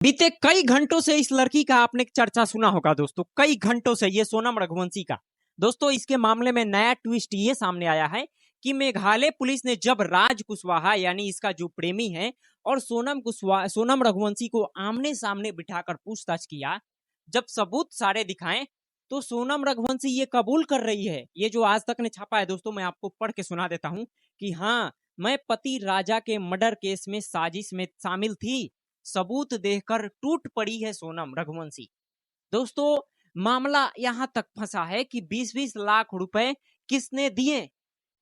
बीते कई घंटों से इस लड़की का आपने चर्चा सुना होगा दोस्तों, कई घंटों से ये सोनम रघुवंशी का। दोस्तों इसके मामले में नया ट्विस्ट ये सामने आया है कि मेघालय पुलिस ने जब राज कुशवाहा यानी इसका जो प्रेमी है और सोनम रघुवंशी को आमने सामने बिठाकर पूछताछ किया, जब सबूत सारे दिखाएं तो सोनम रघुवंशी ये कबूल कर रही है। ये जो आज तक ने छापा है दोस्तों, मैं आपको पढ़ के सुना देता हूं कि हाँ, मैं पति राजा के मर्डर केस में साजिश में शामिल थी। सबूत देखकर टूट पड़ी है सोनम रघुवंशी। दोस्तों मामला यहां तक फंसा है कि 20-20 लाख रुपए किसने दिए।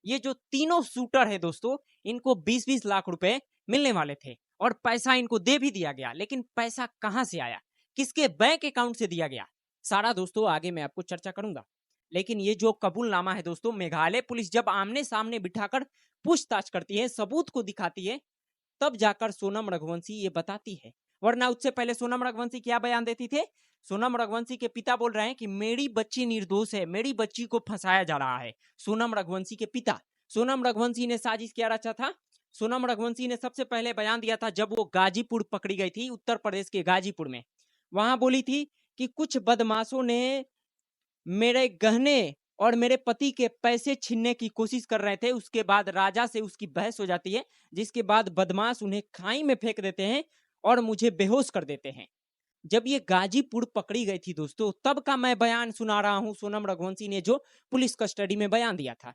ये जो तीनों शूटर है दोस्तों, इनको 20-20 लाख रुपए मिलने वाले थे और पैसा इनको दे भी दिया गया, लेकिन पैसा कहां से आया, किसके बैंक अकाउंट से दिया गया, सारा दोस्तों आगे मैं आपको चर्चा करूंगा। लेकिन ये जो कबूलनामा है दोस्तों, मेघालय पुलिस जब आमने सामने बिठाकर पूछताछ करती है, सबूत को दिखाती है, तब जाकर सोनम रघुवंशी ये बताती है। वरना उससे पहले सोनम रघुवंशी क्या बयान देती थे? सोनम रघुवंशी के पिता बोल रहे हैं कि मेरी बच्ची निर्दोष है, मेरी बच्ची को फंसाया जा रहा है। सोनम रघुवंशी के पिता, सोनम रघुवंशी ने साजिश क्या रचा था? सोनम रघुवंशी ने सबसे पहले बयान दिया था जब वो गाजीपुर पकड़ी गई थी, उत्तर प्रदेश के गाजीपुर में। वहां बोली थी कि कुछ बदमाशों ने मेरे गहने और मेरे पति के पैसे छीनने की कोशिश कर रहे थे। उसके बाद राजा से उसकी बहस हो जाती है, जिसके बाद बदमाश उन्हें खाई में फेंक देते हैं और मुझे बेहोश कर देते हैं। जब ये गाजीपुर पकड़ी गई थी दोस्तों, तब का मैं बयान सुना रहा हूं, सोनम रघुवंशी ने जो पुलिस कस्टडी में बयान दिया था।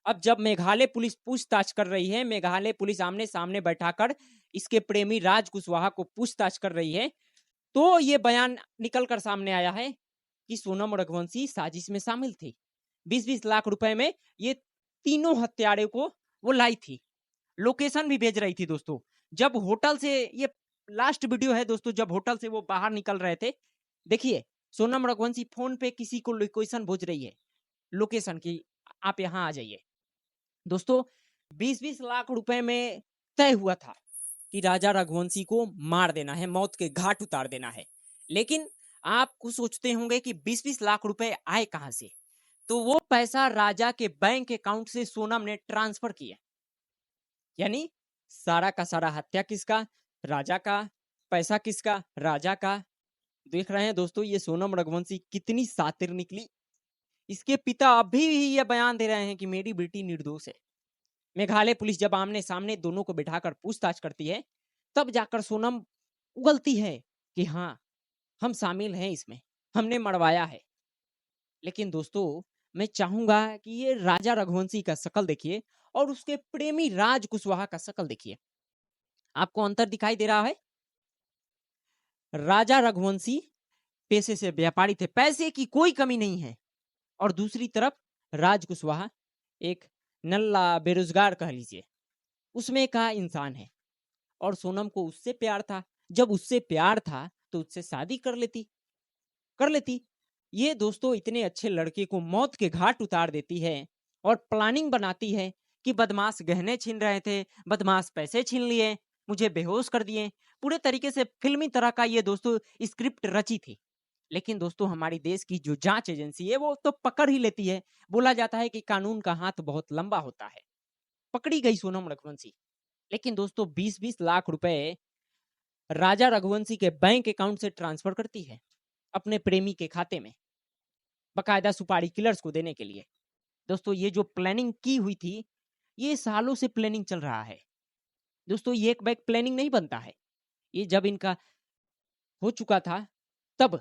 अब जब मेघालय पुलिस पूछताछ कर रही है, मेघालय पुलिस आमने सामने बैठाकर इसके प्रेमी राज कुशवाहा को पूछताछ कर रही है, तो ये बयान निकल कर सामने आया है कि सोनम रघुवंशी साजिश में शामिल थी। 20-20 लाख रुपए में ये तीनों हत्यारे को वो लाई थी, लोकेशन भी भेज रही थी दोस्तों। जब होटल से, ये लास्ट वीडियो है दोस्तों, जब होटल से वो बाहर निकल रहे थे, देखिए सोनम रघुवंशी फोन पे किसी को लोकेशन भेज रही है, लोकेशन की, आप यहां आ जाइए। दोस्तों 20-20 लाख रुपए में तय हुआ था कि राजा रघुवंशी को मार देना है, मौत के घाट उतार देना है। लेकिन आप कुछ सोचते होंगे कि 20-20 लाख रुपए आए कहां से? तो वो पैसा राजा के बैंक अकाउंट से सोनम ने ट्रांसफर किया। यानी सारा का सारा हत्या किसका? राजा का। पैसा किसका? राजा का। देख रहे हैं दोस्तों ये सोनम रघुवंशी कितनी शातिर निकली। इसके पिता अभी भी यह बयान दे रहे हैं कि मेरी बेटी निर्दोष है। मेघालय पुलिस जब आमने सामने दोनों को बिठाकर पूछताछ करती है, तब जाकर सोनम उगलती है कि हाँ, हम शामिल हैं इसमें, हमने मरवाया है। लेकिन दोस्तों मैं चाहूंगा कि ये राजा रघुवंशी का शकल देखिए और उसके प्रेमी राज कुशवाहा का शकल देखिए। आपको अंतर दिखाई दे रहा है? राजा रघुवंशी पेशे से व्यापारी थे, पैसे की कोई कमी नहीं है, और दूसरी तरफ राज कुशवाहा एक नल्ला बेरोजगार कह लीजिए, उसमें का इंसान है। और सोनम को उससे प्यार था। जब उससे प्यार था तो उससे शादी कर लेती। ये दोस्तों इतने अच्छे लड़के को मौत के घाट उतार देती है और प्लानिंग बनाती है कि बदमाश गहने छीन रहे थे, बदमाश पैसे छीन लिए, मुझे बेहोश कर दिए। पूरे तरीके से फिल्मी तरह का ये दोस्तों स्क्रिप्ट रची थी। लेकिन दोस्तों हमारी देश की जो जांच एजेंसी है वो तो पकड़ ही लेती है। बोला जाता है कि कानून का हाथ बहुत लंबा होता है। पकड़ी गई सोनम रघुवंशी, लेकिन दोस्तों 20-20 लाख रुपए राजा रघुवंशी के बैंक अकाउंट से ट्रांसफर करती है अपने प्रेमी के खाते में, बकायदा सुपारी किलर्स को देने के लिए। दोस्तों ये जो प्लानिंग की हुई थी, ये सालों से प्लानिंग चल रहा है दोस्तों। ये एक बैग प्लानिंग नहीं बनता है। ये जब इनका हो चुका था, तब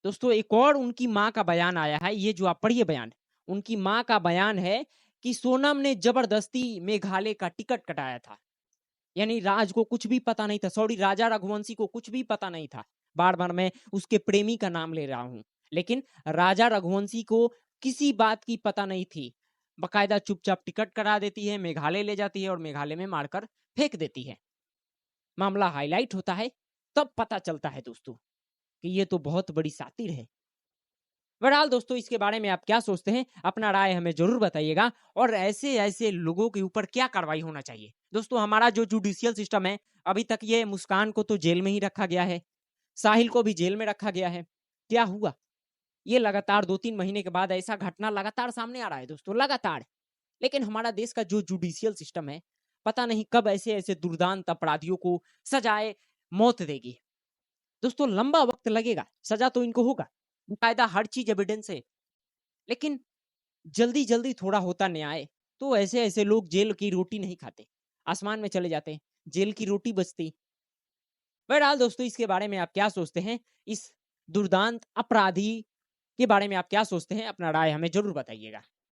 दोस्तों एक और उनकी मां का बयान आया है। ये जो आप पढ़िए बयान, उनकी मां का बयान है कि सोनम ने जबरदस्ती मेघालय का टिकट कटाया था। यानी राज को कुछ भी पता नहीं था, सॉरी राजा रघुवंशी को कुछ भी पता नहीं था। बार बार मैं उसके प्रेमी का नाम ले रहा हूं, लेकिन राजा रघुवंशी को किसी बात की पता नहीं थी। बकायदा चुपचाप टिकट करा देती है, मेघालय ले जाती है और मेघालय में मारकर फेंक देती है। मामला हाईलाइट होता है, तब पता चलता है दोस्तों कि ये तो बहुत बड़ी सातिर है। बहरहाल दोस्तों इसके बारे में आप क्या सोचते हैं, अपना राय हमें जरूर बताइएगा। और ऐसे ऐसे लोगों के ऊपर क्या कार्रवाई होना चाहिए दोस्तों। हमारा जो जुडिशियल सिस्टम है, अभी तक ये मुस्कान को तो जेल में ही रखा गया है, साहिल को भी जेल में रखा गया है। क्या हुआ? ये लगातार 2-3 महीने के बाद ऐसा घटना लगातार सामने आ रहा है दोस्तों, लगातार। लेकिन हमारा देश का जो जुडिशियल सिस्टम है, पता नहीं कब ऐसे ऐसे दुर्दांत अपराधियों को सजाए मौत देगी। दोस्तों लंबा वक्त लगेगा, सजा तो इनको होगा, कायदा हर चीज एविडेंस है, लेकिन जल्दी जल्दी थोड़ा होता न्याय तो ऐसे ऐसे लोग जेल की रोटी नहीं खाते, आसमान में चले जाते, जेल की रोटी बचती। बहरहाल दोस्तों, इसके बारे में आप क्या सोचते हैं, इस दुर्दांत अपराधी के बारे में आप क्या सोचते हैं, अपना राय हमें जरूर बताइएगा।